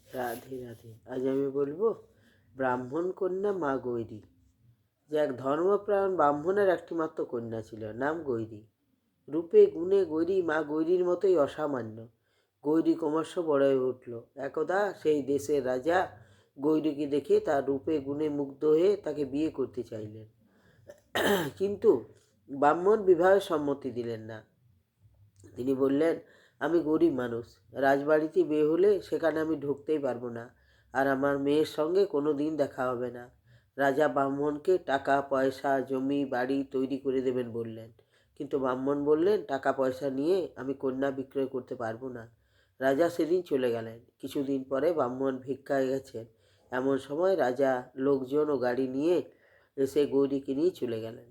রাধে রাধে। আজ আমি বলবো ব্রাহ্মণ কন্যা মা গৌরী। যে এক ধর্মপ্রাণ ব্রাহ্মণের একটি মাত্র কন্যা ছিল, নাম গৌরী। রূপে গুণে গৌরী মা গৌরীর মতোই অসামান্য। গৌরী ক্রমশ বড় হয়ে উঠল। একদা সেই দেশের রাজা গৌরীকে দেখে তার রূপে গুণে মুগ্ধ হয়ে তাকে বিয়ে করতে চাইলেন। কিন্তু ব্রাহ্মণ বিবাহের সম্মতি দিলেন না। তিনি বললেন, আমি গরিব মানুষ, রাজবাড়িতে বিয়ে হলে সেখানে আমি ঢুকতেই পারবো না, আর আমার মেয়ের সঙ্গে কোনো দিন দেখা হবে না। রাজা ব্রাহ্মণকে টাকা পয়সা জমি বাড়ি তৈরি করে দেবেন বললেন। কিন্তু ব্রাহ্মণ বললেন, টাকা পয়সা নিয়ে আমি কন্যা বিক্রয় করতে পারবো না। রাজা সেদিন চলে গেলেন। কিছুদিন পরে ব্রাহ্মণ ভিক্ষায় গেছেন। এমন সময় রাজা লোকজন ও গাড়ি নিয়ে এসে গৌরীকে নিয়ে চলে গেলেন।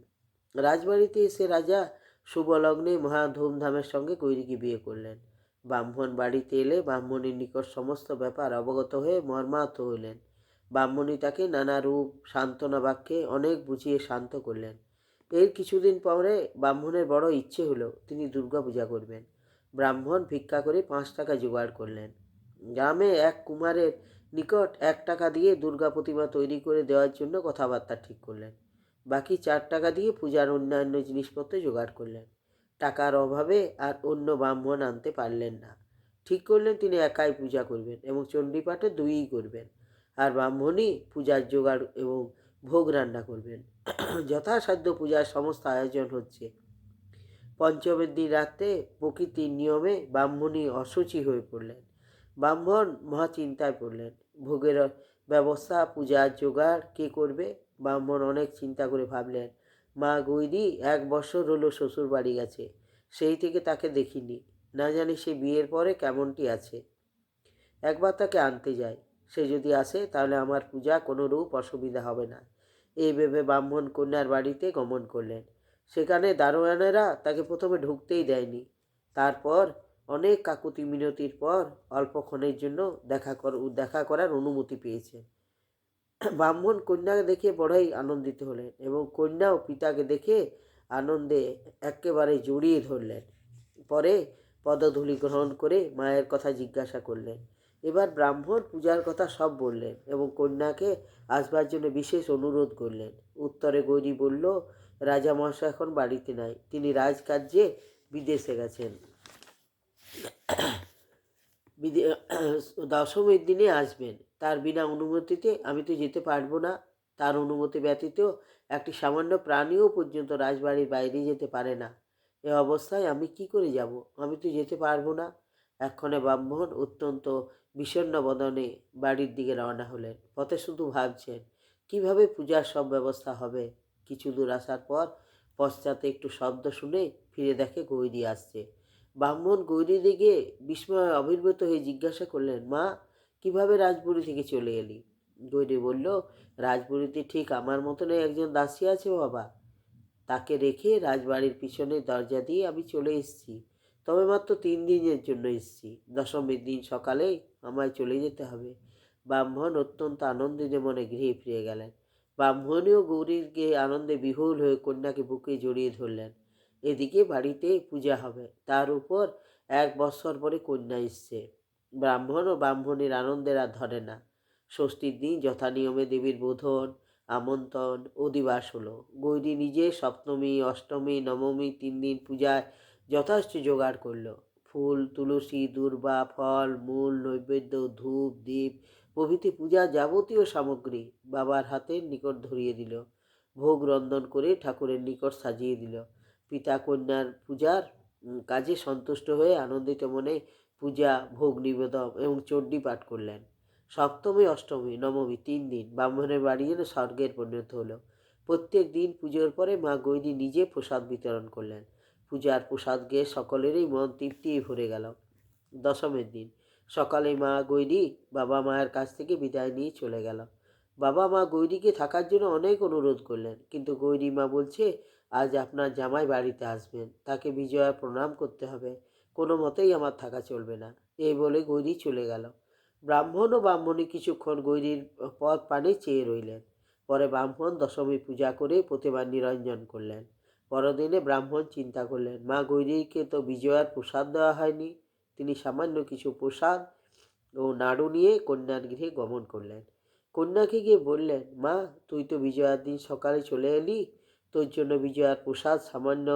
রাজবাড়িতে এসে রাজা শুভলগ্নে মহা ধুমধামের সঙ্গে গৌরীকে বিয়ে করলেন। ব্রাহ্মণ বাড়িতে এলে ব্রাহ্মণীর নিকট সমস্ত ব্যাপার অবগত হয়ে মর্মাহত হইলেন। ব্রাহ্মণী তাকে নানা রূপ সান্ত্বনা বাক্যে অনেক বুঝিয়ে শান্ত করলেন। এর কিছুদিন পরে ব্রাহ্মণের বড় ইচ্ছে হলো তিনি দুর্গা পূজা করবেন। ব্রাহ্মণ ভিক্ষা করে 5 টাকা জোগাড় করলেন। গ্রামে এক কুমারের নিকট 1 টাকা দিয়ে দুর্গা প্রতিমা তৈরি করে দেওয়ার জন্য কথাবার্তা ঠিক করলেন। বাকি 4 টাকা দিয়ে পূজার অন্যান্য জিনিসপত্র জোগাড় করলেন। টাকার অভাবে আর অন্য ব্রাহ্মণ আনতে পারলেন না। ঠিক করলেন তিনি একাই পূজা করবেন এবং চণ্ডীপাঠে 2ই করবেন, আর ব্রাহ্মণই পূজার জোগাড় এবং ভোগ রান্না করবেন। যথাসাধ্য পূজার সমস্ত আয়োজন হচ্ছে। পঞ্চমের দিন রাত্রে প্রকৃতির নিয়মে ব্রাহ্মণী অশুচি হয়ে পড়লেন। ব্রাহ্মণ মহা চিন্তায় পড়লেন। ভোগের ব্যবস্থা পূজার জোগাড় কে করবে? ব্রাহ্মণ অনেক চিন্তা করে ভাবলেন, মা গৌরী 1 বছর হলো শ্বশুর বাড়ি গেছে, সেই থেকে তাকে দেখিনি। না জানি সে বিয়ের পরে কেমনটি আছে। একবার তাকে আনতে যাই, সে যদি আসে তাহলে আমার পূজা কোনো রূপ অসুবিধা হবে না। এই ভেবে ব্রাহ্মণ কন্যার বাড়িতে গমন করলেন। সেখানে দারোয়ানেরা তাকে প্রথমে ঢুকতেই দেয়নি। তারপর অনেক কাকুতি মিনতির পর অল্পক্ষণের জন্য দেখা করার অনুমতি পেয়েছেন। ব্রাহ্মণ কন্যাকে দেখে বড়ই আনন্দিত হলেন এবং কন্যা ও পিতাকে দেখে আনন্দে একেবারে জড়িয়ে ধরলেন। পরে পদধূলি গ্রহণ করে মায়ের কথা জিজ্ঞাসা করলেন। এবার ব্রাহ্মণ পূজার কথা সব বললেন এবং কন্যাকে আসবার জন্য বিশেষ অনুরোধ করলেন। উত্তরে গৌরী বলল, রাজামশাই এখন বাড়িতে নাই, তিনি রাজকার্যে বিদেশে গেছেন। দশমীর দিনে আসবেন। তার বিনা অনুমতিতে আমি তো যেতে পারবো না। তার অনুমতি ব্যতীত একটি সামান্য প্রাণীও পর্যন্ত রাজবাড়ির বাইরে যেতে পারে না। এ অবস্থায় আমি কি করে যাব? আমি তো যেতে পারবো না। এক্ষণে ব্রাহ্মণ অত্যন্ত বিষণ্ণ বদনে বাড়ির দিকে রওনা হলেন। পথে শুধু ভাবছেন কিভাবে পূজার সব ব্যবস্থা হবে। কিছু দূর আসার পর পশ্চাতে একটু শব্দ শুনে ফিরে দেখে গৌরী আসছে। ব্রাহ্মণ গৌরীর দিকে বিস্ময়ে আবির্ভূত হয়ে জিজ্ঞাসা করলেন, মা, কিভাবে রাজপুরী থেকে চলে এলি? গৌরী বলল, রাজপুরীতে ঠিক আমার মতনই একজন দাসী আছে বাবা, তাকে রেখে রাজবাড়ির পিছনের দরজা দিয়ে আমি চলে এসেছি। তবে মাত্র 3 দিনের জন্য এসেছি। দশমীর দিন সকালেই আমায় চলে যেতে হবে। ব্রাহ্মণ অত্যন্ত আনন্দিত মনে গৃহে ফিরে গেলেন। ব্রাহ্মণীও গৌরীকে আনন্দে বিহুল হয়ে কন্যাকে বুকে জড়িয়ে ধরলেন। এদিকে বাড়িতে পূজা হবে, তার উপর 1 বৎসর পরে কন্যা এসছে। ব্রাহ্মণ ও ব্রাহ্মণীর আনন্দের আর ধরে না। ষষ্ঠীর দিন যথানিয়মে দেবীর বোধন আমন্ত্রণ অধিবাস হলো। গৌরী নিজে সপ্তমী অষ্টমী নবমী 3 দিন পূজায় যথেষ্ট জোগাড় করলো। ফুল তুলসী দূর্বা ফল মূল নৈবেদ্য ধূপ দীপ প্রভৃতি পূজার যাবতীয় সামগ্রী বাবার হাতের নিকট ধরিয়ে দিল। ভোগ রন্ধন করে ঠাকুরের নিকট সাজিয়ে দিল। পিতা কন্যার পূজার কাজে সন্তুষ্ট হয়ে আনন্দিত মনে পূজা ভোগ নিবেদন এবং চণ্ডী পাঠ করলেন। সপ্তমী অষ্টমী নবমী 3 দিন ব্রাহ্মণের বাড়ি যেন স্বর্গের পরিণত হলো। প্রত্যেক দিন পুজোর পরে মা গৌরী নিজে প্রসাদ বিতরণ করলেন। পূজার প্রসাদ খেয়ে সকলেরই মন তৃপ্তি ভরে গেল। দশমীর দিন সকালে মা গৌরী বাবা মায়ের কাছ থেকে বিদায় নিয়ে চলে গেল। বাবা মা গৌরীকে থাকার জন্য অনেক অনুরোধ করলেন, কিন্তু গৌরী মা বলছে, আজ আপনার জামাই বাড়িতে আসবেন, তাকে বিজয়া প্রণাম করতে হবে, কোনো মতেই আমার থাকা চলবে না। এই বলে গৌরী চলে গেল। ব্রাহ্মণ ও ব্রাহ্মণী কিছুক্ষণ গৌরীর পথ পানে চেয়ে রইলেন। পরে ব্রাহ্মণ দশমী পূজা করে প্রতিমা নিরঞ্জন করলেন। পরদিনে ব্রাহ্মণ চিন্তা করলেন, মা গৌরীকে তো বিজয়ার প্রসাদ দেওয়া হয়নি। তিনি সামান্য কিছু প্রসাদ ও নাড়ু নিয়ে কন্যার গৃহে গমন করলেন। কন্যাকে গিয়ে বললেন, মা, তুই তো বিজয়ার দিন সকালে চলে এলি, তোর জন্য বিজয়ার প্রসাদ সামান্য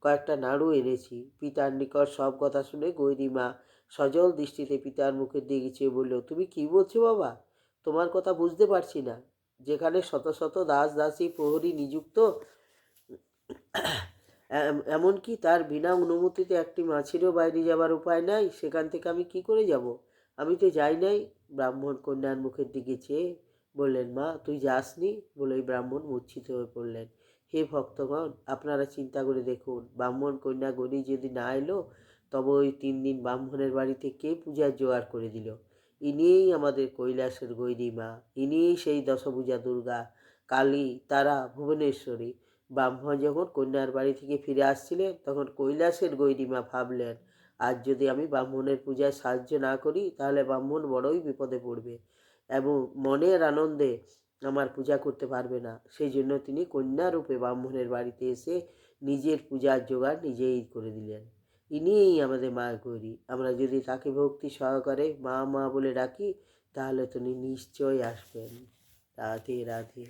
কয়েকটা নাড়ু এনেছি। পিতার নিকট সব কথা শুনে গৌরী মা সজল দৃষ্টিতে পিতার মুখের দিকে চেয়ে বলল, তুমি কি বলছো বাবা? তোমার কথা বুঝতে পারছি না। যেখানে শত শত দাস দাসী প্রহরী নিযুক্ত, এমনকি তার বিনা অনুমতিতে একটি মাছিরও বাইরে যাবার উপায় নাই, সেখান থেকে আমি কি করে যাব? আমি তো যাই নাই। ব্রাহ্মণ কন্যার মুখের দিকে চেয়ে বললেন, মা, তুই যাসনি? বলেই ব্রাহ্মণ মূর্ছিত হয়ে পড়লেন। হে ভক্তগণ, আপনারা চিন্তা করে দেখুন, ব্রাহ্মণ কন্যা গণি যদি না এলো, তবে ওই 3 দিন ব্রাহ্মণের বাড়িতে কে পূজার জোগাড় করে দিল? ইনিই আমাদের কৈলাসের গৌরী মা, ইনিই সেই দশভুজা দুর্গা, কালী, তারা, ভুবনেশ্বরী। ব্রাহ্মণ যখন কন্যার বাড়ি থেকে ফিরে আসছিলেন, তখন কৈলাসের গৌরীমা ভাবলেন, আজ যদি আমি ব্রাহ্মণের পূজায় সাহায্য না করি, তাহলে ব্রাহ্মণ বড়ই বিপদে পড়বে এবং মনের আনন্দে আমার পূজা করতে পারবে না। সেই জন্য তিনি কন্যারূপে ব্রাহ্মণের বাড়িতে এসে নিজের পূজার জোগাড় নিজেই করে দিলেন। ইনিই আমাদের মা গৌরী। আমরা যদি তাকে ভক্তি সহকারে মা মা বলে ডাকি, তাহলে তিনি নিশ্চয়ই আসবেন। রাধে রাধে।